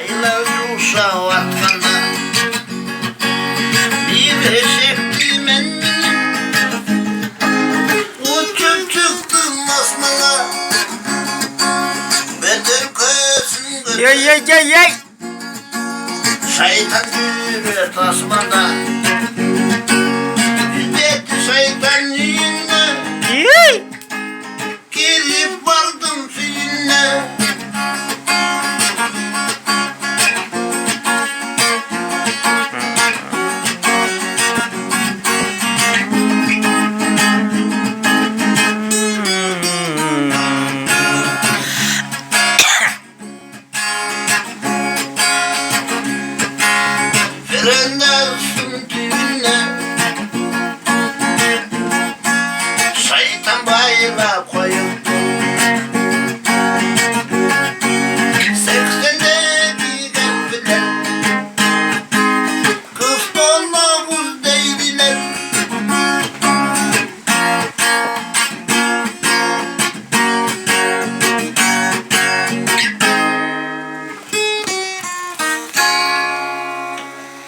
I love you so atmana bir eşek bilmen uçup çıktım asmana beter kösün Yay. şeytan yürü tasmana Hizmet şeytan yine Yay. gelip vardım seninle Frenden